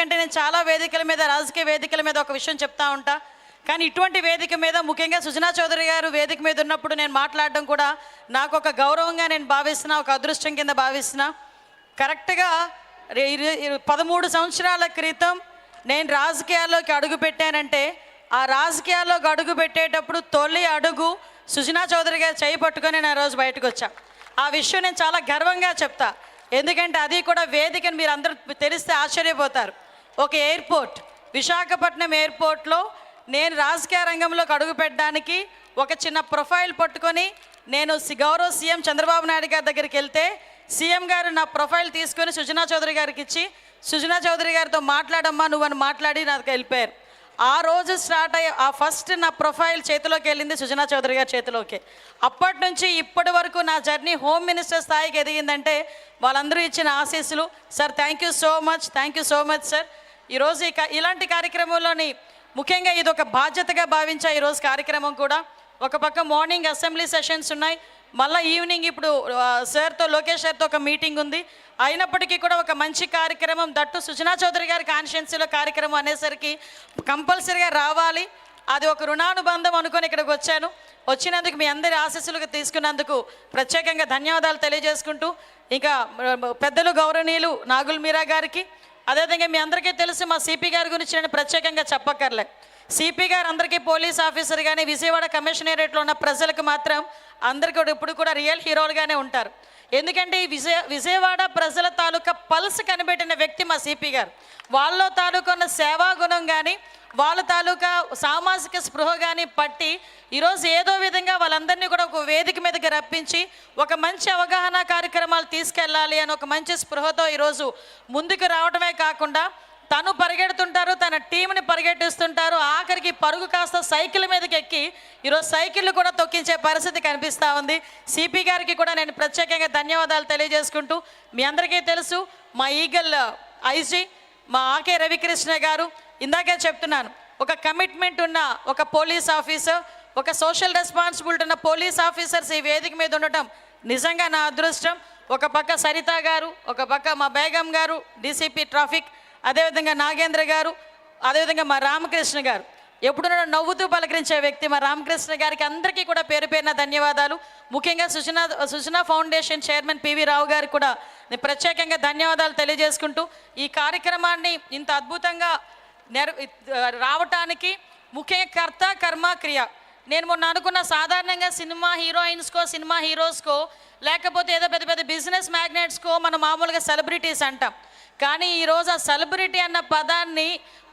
ఎందుకంటే నేను చాలా వేదికల మీద, రాజకీయ వేదికల మీద ఒక విషయం చెప్తా ఉంటా. కానీ ఇటువంటి వేదిక మీద, ముఖ్యంగా సుజనా చౌదరి గారు వేదిక మీద ఉన్నప్పుడు నేను మాట్లాడడం కూడా నాకు ఒక గౌరవంగా నేను భావిస్తున్నా, ఒక అదృష్టం కింద భావిస్తున్నా. కరెక్ట్గా 13 సంవత్సరాల క్రితం నేను రాజకీయాల్లోకి అడుగు పెట్టానంటే, ఆ రాజకీయాల్లోకి అడుగు పెట్టేటప్పుడు తొలి అడుగు సుజనా చౌదరి గారు చేయి పట్టుకొని నేను ఆ రోజు బయటకు వచ్చా. ఆ విషయం నేను చాలా గర్వంగా చెప్తా. ఎందుకంటే అది కూడా వేదికను మీరు అందరూ తెలిస్తే ఆశ్చర్యపోతారు. ఒక ఎయిర్పోర్ట్, విశాఖపట్నం ఎయిర్పోర్ట్లో నేను రాజకీయ రంగంలోకి అడుగు పెట్టడానికి ఒక చిన్న ప్రొఫైల్ పట్టుకొని నేను గౌరవ సీఎం చంద్రబాబు నాయుడు గారి దగ్గరికి వెళ్తే, సీఎం గారు నా ప్రొఫైల్ తీసుకొని సుజనా చౌదరి గారికి ఇచ్చి, సుజనా చౌదరి గారితో మాట్లాడమ్మా నువ్వని మాట్లాడి నాకు వెళ్ళిపోయారు. ఆ రోజు స్టార్ట్ అయ్యి ఆ ఫస్ట్ నా ప్రొఫైల్ చేతిలోకి వెళ్ళింది సుజనా చౌదరి గారి చేతిలోకి. అప్పటి నుంచి ఇప్పటి వరకు నా జర్నీ హోమ్ మినిస్టర్ స్థాయికి ఎదిగిందంటే వాళ్ళందరూ ఇచ్చిన ఆశీస్సులు. Sir thank you so much sir. ఈరోజు ఇలాంటి కార్యక్రమంలోని ముఖ్యంగా ఇది ఒక బాధ్యతగా భావించా ఈరోజు కార్యక్రమం కూడా. ఒక పక్క మార్నింగ్ అసెంబ్లీ సెషన్స్ ఉన్నాయి, మళ్ళీ ఈవినింగ్ ఇప్పుడు సార్తో, లోకేష్ సార్తో ఒక మీటింగ్ ఉంది. అయినప్పటికీ కూడా ఒక మంచి కార్యక్రమం, దట్టు సుజనా చౌదరి గారి కాన్స్టిట్యున్సీలో కార్యక్రమం అనేసరికి కంపల్సరీగా రావాలి. అది ఒక రుణానుబంధం అనుకొని ఇక్కడికి వచ్చాను. వచ్చినందుకు మీ అందరి ఆశీస్సులుగా తీసుకున్నందుకు ప్రత్యేకంగా ధన్యవాదాలు తెలియజేసుకుంటూ, ఇంకా పెద్దలు గౌరవనీయులు నాగుల్ మీరా గారికి, అదేవిధంగా మీ అందరికీ తెలుసు మా సిపి గారి గురించి నేను ప్రత్యేకంగా చెప్పక్కర్లే. సిపి గారు అందరికీ పోలీస్ ఆఫీసర్ కానీ విజయవాడ కమిషనరేట్లో ఉన్న ప్రజలకు మాత్రం అందరికీ ఇప్పుడు కూడా రియల్ హీరోలుగానే ఉంటారు. ఎందుకంటే ఈ విజయవాడ ప్రజల తాలూకా పల్స్ కనిపెట్టిన వ్యక్తి మా సిపి గారు. వాళ్ళ తాలూకా ఉన్న సేవా గుణం కానీ, వాళ్ళ తాలూకా సామాజిక స్పృహ కానీ పట్టి ఈరోజు ఏదో విధంగా వాళ్ళందరినీ కూడా ఒక వేదిక మీదకి రప్పించి ఒక మంచి అవగాహన కార్యక్రమాలు తీసుకెళ్ళాలి అని ఒక మంచి స్పృహతో ఈరోజు ముందుకు రావడమే కాకుండా తను పరిగెడుతుంటారు, తన టీంని పరిగెట్టిస్తుంటారు. ఆఖరికి పరుగు కాస్త సైకిల్ మీదకి ఎక్కి ఈరోజు సైకిళ్ళు కూడా తొక్కించే పరిస్థితి కనిపిస్తూ ఉంది. సిపి గారికి కూడా నేను ప్రత్యేకంగా ధన్యవాదాలు తెలియజేసుకుంటూ, మీ అందరికీ తెలుసు మా ఈగల్ ఐజీ మా ఆకే రవికృష్ణ గారు, ఇందాకే చెప్తున్నాను, ఒక కమిట్మెంట్ ఉన్న ఒక పోలీస్ ఆఫీసర్, ఒక సోషల్ రెస్పాన్సిబిలిటీ ఉన్న పోలీస్ ఆఫీసర్స్ ఈ వేదిక మీద ఉండటం నిజంగా నా అదృష్టం. ఒక పక్క సరిత గారు, ఒక పక్క మా బేగం గారు డీసీపీ ట్రాఫిక్, అదేవిధంగా నాగేంద్ర గారు, అదేవిధంగా మా రామకృష్ణ గారు, ఎప్పుడు నవ్వుతూ పలకరించే వ్యక్తి మా రామకృష్ణ గారికి అందరికీ కూడా పేరు పేరున ధన్యవాదాలు. ముఖ్యంగా సుజనా ఫౌండేషన్ చైర్మన్ పివి రావు గారికి కూడా నేను ప్రత్యేకంగా ధన్యవాదాలు తెలియజేసుకుంటూ, ఈ కార్యక్రమాన్ని ఇంత అద్భుతంగా రావటానికి ముఖ్యంగా కర్త కర్మ క్రియ. నేను మొన్న అనుకున్న, సాధారణంగా సినిమా హీరోయిన్స్కో, సినిమా హీరోస్కో, లేకపోతే ఏదో పెద్ద పెద్ద బిజినెస్ మ్యాగ్నెట్స్కో మనం మామూలుగా సెలబ్రిటీస్ అంటాం. కానీ ఈరోజు ఆ సెలబ్రిటీ అన్న పదాన్ని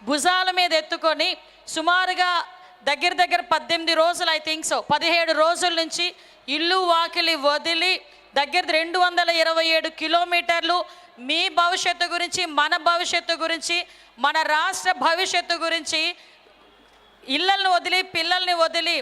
భుజాల మీద ఎత్తుకొని సుమారుగా దగ్గర 18 రోజులు, ఐ థింక్ సో 17 రోజుల నుంచి ఇల్లు వాకిలి వదిలి దగ్గర 227 కిలోమీటర్లు మీ భవిష్యత్తు గురించి, మన భవిష్యత్తు గురించి, మన రాష్ట్ర భవిష్యత్తు గురించి ఇళ్ళను వదిలి, పిల్లల్ని వదిలి